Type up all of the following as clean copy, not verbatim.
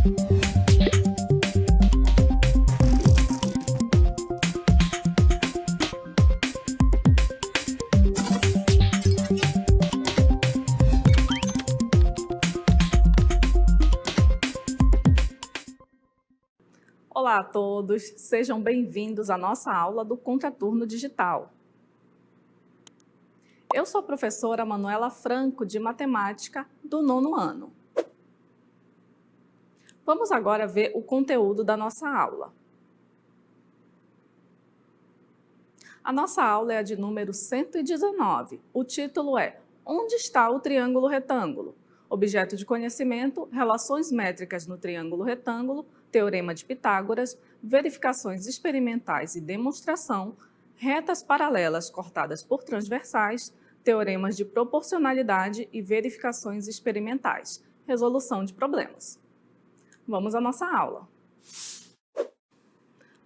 Olá a todos, sejam bem-vindos à nossa aula do Contraturno Digital. Eu sou a professora Manuela Franco, de Matemática, do 9º ano. Vamos agora ver o conteúdo da nossa aula. A nossa aula é a de número 119. O título é Onde está o triângulo retângulo? Objeto de conhecimento, relações métricas no triângulo retângulo, teorema de Pitágoras, verificações experimentais e demonstração, retas paralelas cortadas por transversais, teoremas de proporcionalidade e verificações experimentais, resolução de problemas. Vamos à nossa aula.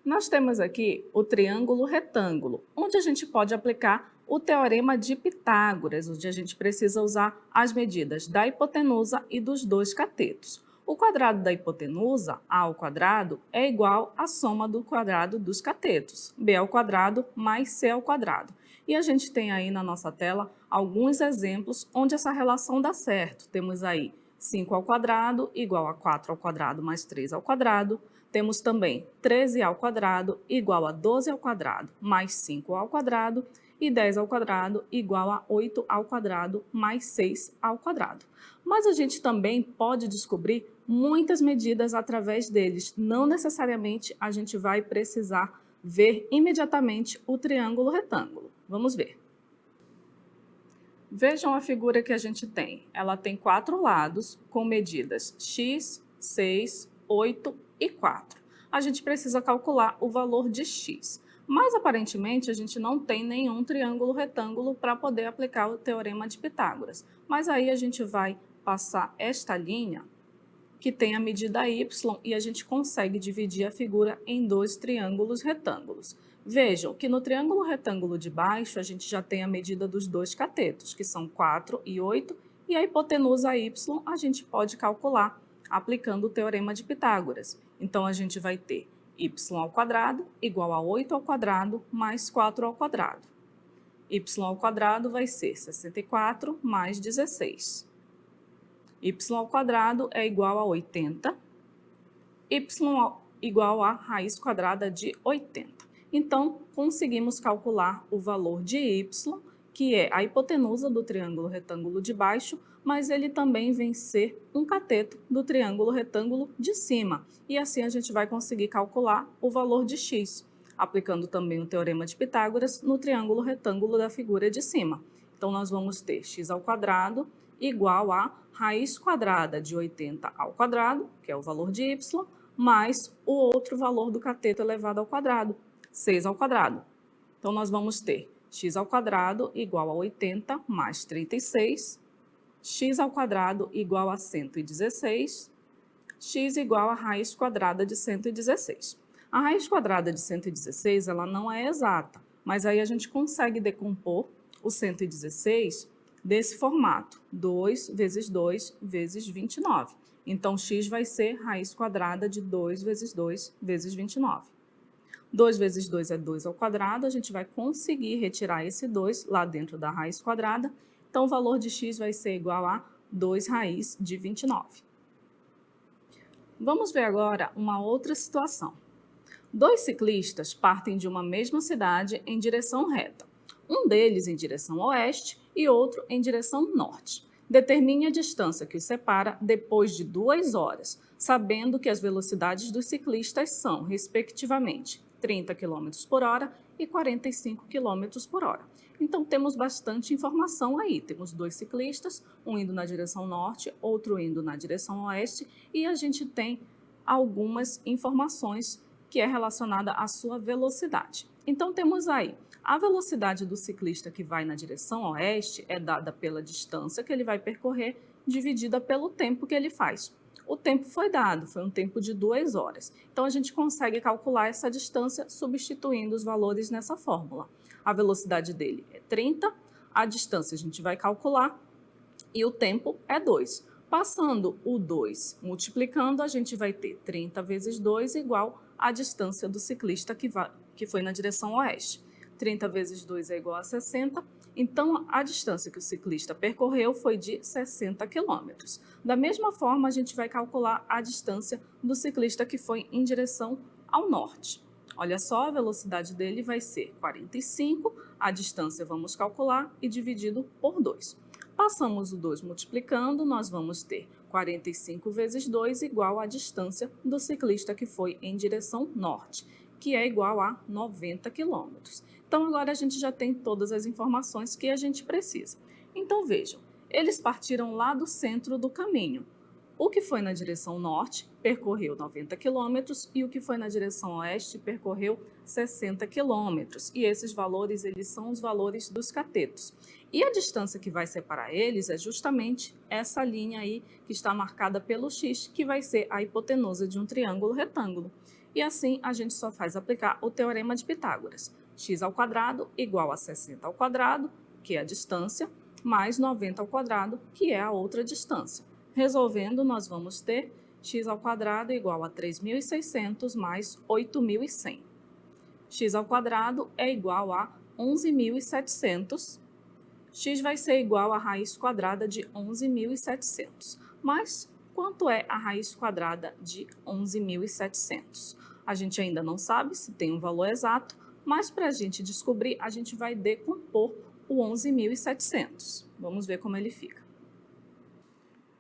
Nós temos aqui o triângulo retângulo, onde a gente pode aplicar o teorema de Pitágoras, onde a gente precisa usar as medidas da hipotenusa e dos dois catetos. O quadrado da hipotenusa, a ao quadrado, é igual à soma do quadrado dos catetos, b ao quadrado mais c ao quadrado. E a gente tem aí na nossa tela alguns exemplos onde essa relação dá certo. Temos aí 5 ao quadrado igual a 4 ao quadrado mais 3 ao quadrado. Temos também 13 ao quadrado igual a 12 ao quadrado mais 5 ao quadrado e 10 ao quadrado igual a 8 ao quadrado mais 6 ao quadrado. Mas a gente também pode descobrir muitas medidas através deles. Não necessariamente a gente vai precisar ver imediatamente o triângulo retângulo. Vamos ver. Vejam a figura que a gente tem. Ela tem 4 lados com medidas x, 6, 8 e 4. A gente precisa calcular o valor de x. Mas, aparentemente, a gente não tem nenhum triângulo retângulo para poder aplicar o teorema de Pitágoras. Mas aí a gente vai passar esta linha, que tem a medida y, e a gente consegue dividir a figura em 2 triângulos retângulos. Vejam que no triângulo retângulo de baixo, a gente já tem a medida dos dois catetos, que são 4 e 8, e a hipotenusa y a gente pode calcular aplicando o teorema de Pitágoras. Então, a gente vai ter y ao quadrado igual a 8 ao quadrado mais 4 ao quadrado. Y ao quadrado vai ser 64 mais 16. Y ao quadrado é igual a 80. Y igual a raiz quadrada de 80. Então, conseguimos calcular o valor de y, que é a hipotenusa do triângulo retângulo de baixo, mas ele também vem ser um cateto do triângulo retângulo de cima. E assim a gente vai conseguir calcular o valor de x, aplicando também o teorema de Pitágoras no triângulo retângulo da figura de cima. Então, nós vamos ter x ao quadrado igual a raiz quadrada de 80 ao quadrado, que é o valor de y, mais o outro valor do cateto elevado ao quadrado, 6 ao quadrado. Então, nós vamos ter x ao quadrado igual a 80 mais 36, x ao quadrado igual a 116, x igual a raiz quadrada de 116. A raiz quadrada de 116, ela não é exata, mas aí a gente consegue decompor o 116 desse formato, 2 vezes 2 vezes 29. Então, x vai ser raiz quadrada de 2 vezes 2 vezes 29. 2 vezes 2 é 2 ao quadrado, a gente vai conseguir retirar esse 2 lá dentro da raiz quadrada. Então, o valor de x vai ser igual a 2 raiz de 29. Vamos ver agora uma outra situação. 2 ciclistas partem de uma mesma cidade em direção reta. Um deles em direção oeste e outro em direção norte. Determine a distância que os separa depois de 2 horas, sabendo que as velocidades dos ciclistas são, respectivamente, 30 km por hora e 45 km por hora. Então, temos bastante informação aí. Temos 2 ciclistas, um indo na direção norte, outro indo na direção oeste, e a gente tem algumas informações que é relacionada à sua velocidade. Então, temos aí a velocidade do ciclista que vai na direção oeste é dada pela distância que ele vai percorrer, dividida pelo tempo que ele faz. O tempo foi dado, foi um tempo de 2 horas. Então, a gente consegue calcular essa distância substituindo os valores nessa fórmula. A velocidade dele é 30, a distância a gente vai calcular e o tempo é 2. Passando o 2 multiplicando, a gente vai ter 30 vezes 2 igual à distância do ciclista que foi na direção oeste. 30 vezes 2 é igual a 60, então a distância que o ciclista percorreu foi de 60 quilômetros. Da mesma forma, a gente vai calcular a distância do ciclista que foi em direção ao norte. Olha só, a velocidade dele vai ser 45, a distância vamos calcular e dividido por 2. Passamos o 2 multiplicando, nós vamos ter 45 vezes 2 igual à distância do ciclista que foi em direção norte, que é igual a 90 quilômetros. Então, agora a gente já tem todas as informações que a gente precisa. Então, vejam, eles partiram lá do centro do caminho. O que foi na direção norte percorreu 90 quilômetros e o que foi na direção oeste percorreu 60 quilômetros. E esses valores, eles são os valores dos catetos. E a distância que vai separar eles é justamente essa linha aí que está marcada pelo X, que vai ser a hipotenusa de um triângulo retângulo. E assim a gente só faz aplicar o teorema de Pitágoras. X ao quadrado igual a 60 ao quadrado, que é a distância, mais 90 ao quadrado, que é a outra distância. Resolvendo, nós vamos ter x ao quadrado igual a 3.600 mais 8.100. X ao quadrado é igual a 11.700. X vai ser igual à raiz quadrada de 11.700. Mas quanto é a raiz quadrada de 11.700? A gente ainda não sabe se tem um valor exato, mas para a gente descobrir, a gente vai decompor o 11.700. Vamos ver como ele fica.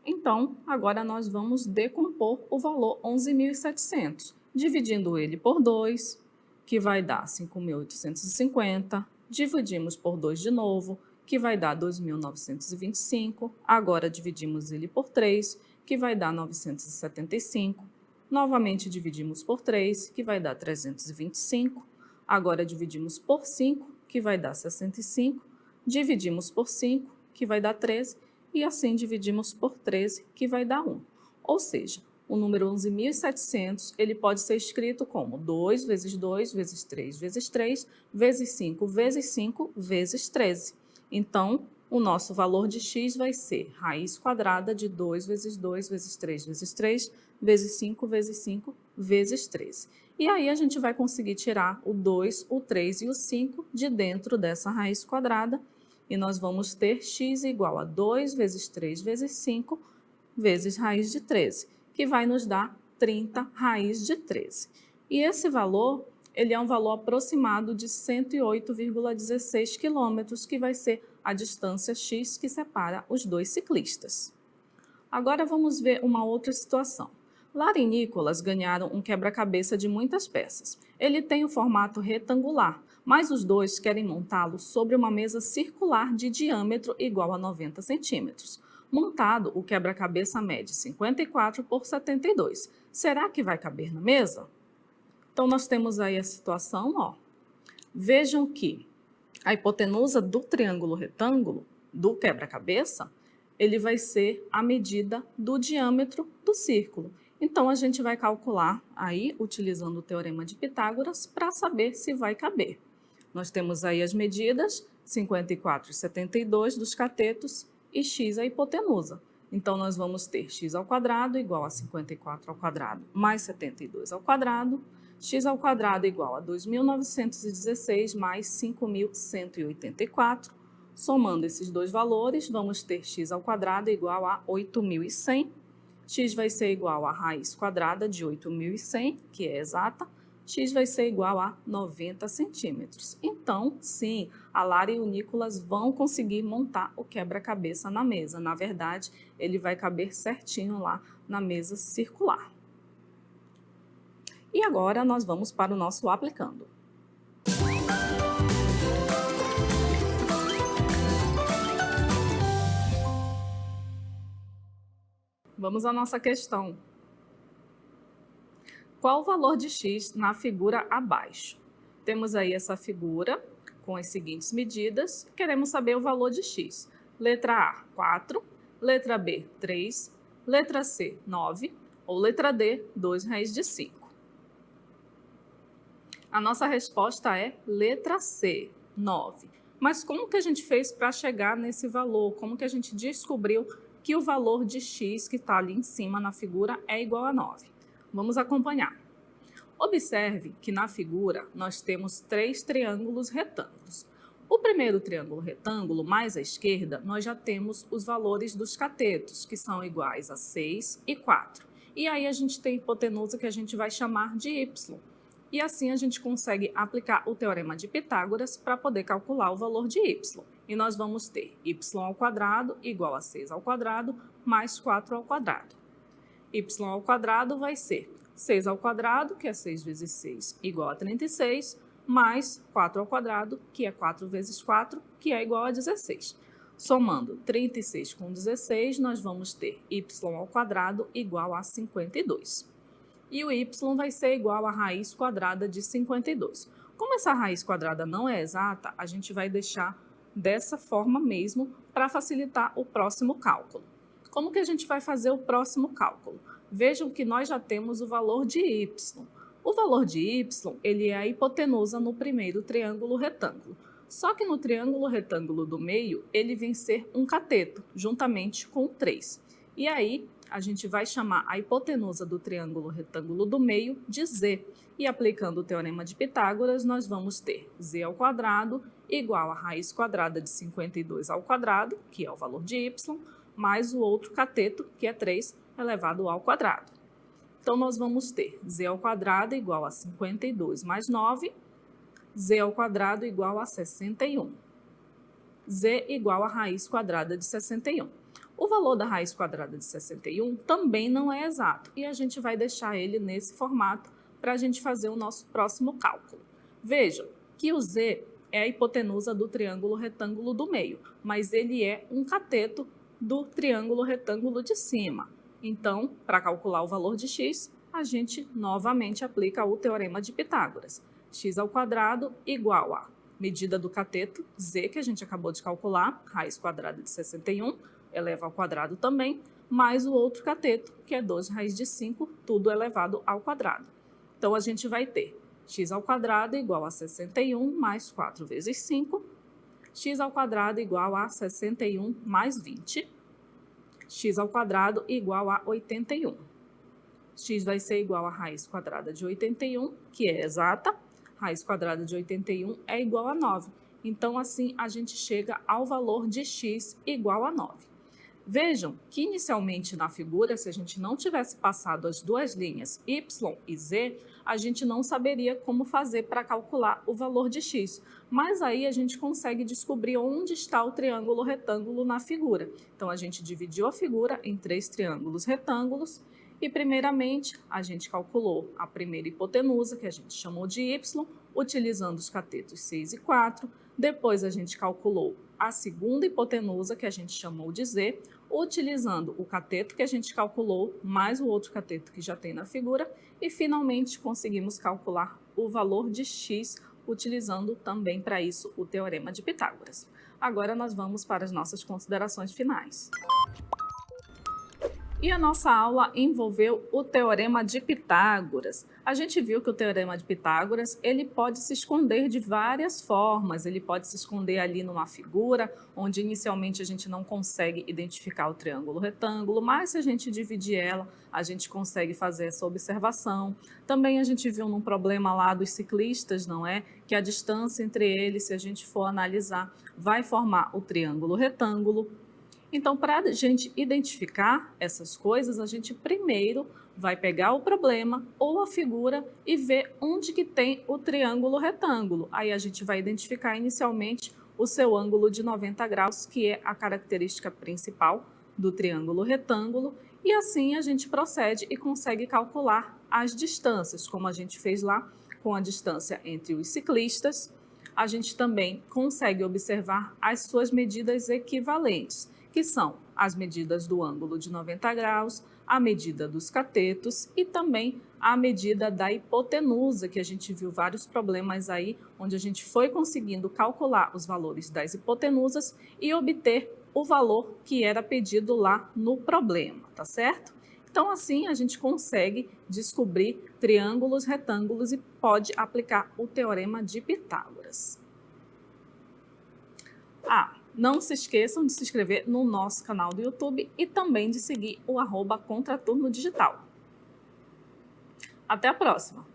Então, agora nós vamos decompor o valor 11.700, dividindo ele por 2, que vai dar 5.850, dividimos por 2 de novo, que vai dar 2.925, agora dividimos ele por 3, que vai dar 975, novamente dividimos por 3, que vai dar 325, agora dividimos por 5, que vai dar 65, dividimos por 5, que vai dar 13, e assim dividimos por 13, que vai dar 1. Ou seja, o número 11.700 ele pode ser escrito como 2 vezes 2 vezes 3 vezes 3 vezes 5 vezes 5 vezes 13. Então, o nosso valor de x vai ser raiz quadrada de 2 vezes 2 vezes 3 vezes 3 vezes 5 vezes 5 vezes 13. E aí a gente vai conseguir tirar o 2, o 3 e o 5 de dentro dessa raiz quadrada. E nós vamos ter x igual a 2 vezes 3 vezes 5 vezes raiz de 13, que vai nos dar 30 raiz de 13. E esse valor, ele é um valor aproximado de 108,16 quilômetros, que vai ser a distância x que separa os dois ciclistas. Agora vamos ver uma outra situação. Lara e Nicolas ganharam um quebra-cabeça de muitas peças. Ele tem o formato retangular, mas os dois querem montá-lo sobre uma mesa circular de diâmetro igual a 90 centímetros. Montado, o quebra-cabeça mede 54 por 72. Será que vai caber na mesa? Então, nós temos aí a situação, ó. Vejam que a hipotenusa do triângulo retângulo, do quebra-cabeça, ele vai ser a medida do diâmetro do círculo. Então, a gente vai calcular aí, utilizando o teorema de Pitágoras, para saber se vai caber. Nós temos aí as medidas, 54 e 72 dos catetos e x a hipotenusa. Então, nós vamos ter x ao quadrado igual a 54 ao quadrado mais 72 ao quadrado, x ao quadrado igual a 2.916 mais 5.184. Somando esses dois valores, vamos ter x ao quadrado igual a 8.100. X vai ser igual à raiz quadrada de 8.100, que é exata. X vai ser igual a 90 centímetros. Então, sim, a Lara e o Nicolas vão conseguir montar o quebra-cabeça na mesa. Na verdade, ele vai caber certinho lá na mesa circular. E agora nós vamos para o nosso aplicando. Vamos à nossa questão. Qual o valor de x na figura abaixo? Temos aí essa figura com as seguintes medidas. Queremos saber o valor de x. Letra A, 4. Letra B, 3. Letra C, 9. Ou letra D, 2 raiz de 5. A nossa resposta é letra C, 9. Mas como que a gente fez para chegar nesse valor? Como que a gente descobriu que o valor de x que está ali em cima na figura é igual a 9. Vamos acompanhar. Observe que na figura nós temos 3 triângulos retângulos. O primeiro triângulo retângulo, mais à esquerda, nós já temos os valores dos catetos, que são iguais a 6 e 4. E aí a gente tem a hipotenusa que a gente vai chamar de y. E assim a gente consegue aplicar o teorema de Pitágoras para poder calcular o valor de y. E nós vamos ter y ao quadrado igual a 6 ao quadrado mais 4 ao quadrado. Y ao quadrado vai ser 6 ao quadrado, que é 6 vezes 6, igual a 36, mais 4 ao quadrado, que é 4 vezes 4, que é igual a 16. Somando 36 com 16, nós vamos ter y ao quadrado igual a 52. E o y vai ser igual à raiz quadrada de 52. Como essa raiz quadrada não é exata, a gente vai deixar dessa forma mesmo para facilitar o próximo cálculo. Como que a gente vai fazer o próximo cálculo? Vejam que nós já temos o valor de y. O valor de y, ele é a hipotenusa no primeiro triângulo retângulo. Só que no triângulo retângulo do meio, ele vem ser um cateto, juntamente com 3. E aí, a gente vai chamar a hipotenusa do triângulo retângulo do meio de z. E aplicando o teorema de Pitágoras, nós vamos ter z ao quadrado igual a raiz quadrada de 52 ao quadrado, que é o valor de y, mais o outro cateto, que é 3, elevado ao quadrado. Então, nós vamos ter z ao quadrado igual a 52 mais 9, z ao quadrado igual a 61. Z igual a raiz quadrada de 61. O valor da raiz quadrada de 61 também não é exato e a gente vai deixar ele nesse formato para a gente fazer o nosso próximo cálculo. Vejam que o z é a hipotenusa do triângulo retângulo do meio, mas ele é um cateto do triângulo retângulo de cima. Então, para calcular o valor de x, a gente novamente aplica o teorema de Pitágoras. X ao quadrado igual a medida do cateto, z, que a gente acabou de calcular, raiz quadrada de 61, eleva ao quadrado também, mais o outro cateto, que é 2 raiz de 5, tudo elevado ao quadrado. Então, a gente vai ter x ao quadrado igual a 61 mais 4 vezes 5, x ao quadrado igual a 61 mais 20, x ao quadrado igual a 81. X vai ser igual a raiz quadrada de 81, que é exata. Raiz quadrada de 81 é igual a 9. Então, assim, a gente chega ao valor de x igual a 9. Vejam que, inicialmente, na figura, se a gente não tivesse passado as duas linhas y e z, a gente não saberia como fazer para calcular o valor de x. Mas aí a gente consegue descobrir onde está o triângulo retângulo na figura. Então, a gente dividiu a figura em 3 triângulos retângulos e, primeiramente, a gente calculou a primeira hipotenusa, que a gente chamou de y, utilizando os catetos 6 e 4. Depois, a gente calculou a segunda hipotenusa, que a gente chamou de z, utilizando o cateto que a gente calculou, mais o outro cateto que já tem na figura, e finalmente conseguimos calcular o valor de x, utilizando também para isso o teorema de Pitágoras. Agora nós vamos para as nossas considerações finais. E a nossa aula envolveu o teorema de Pitágoras. A gente viu que o teorema de Pitágoras, ele pode se esconder de várias formas. Ele pode se esconder ali numa figura, onde inicialmente a gente não consegue identificar o triângulo retângulo, mas se a gente dividir ela, a gente consegue fazer essa observação. Também a gente viu num problema lá dos ciclistas, não é? Que a distância entre eles, se a gente for analisar, vai formar o triângulo retângulo. Então, para a gente identificar essas coisas, a gente primeiro vai pegar o problema ou a figura e ver onde que tem o triângulo retângulo. Aí a gente vai identificar inicialmente o seu ângulo de 90 graus, que é a característica principal do triângulo retângulo, e assim a gente procede e consegue calcular as distâncias, como a gente fez lá com a distância entre os ciclistas. A gente também consegue observar as suas medidas equivalentes, que são as medidas do ângulo de 90 graus, a medida dos catetos e também a medida da hipotenusa, que a gente viu vários problemas aí, onde a gente foi conseguindo calcular os valores das hipotenusas e obter o valor que era pedido lá no problema, tá certo? Então, assim, a gente consegue descobrir triângulos, retângulos e pode aplicar o teorema de Pitágoras. Não se esqueçam de se inscrever no nosso canal do YouTube e também de seguir o @Contraturno Digital. Até a próxima!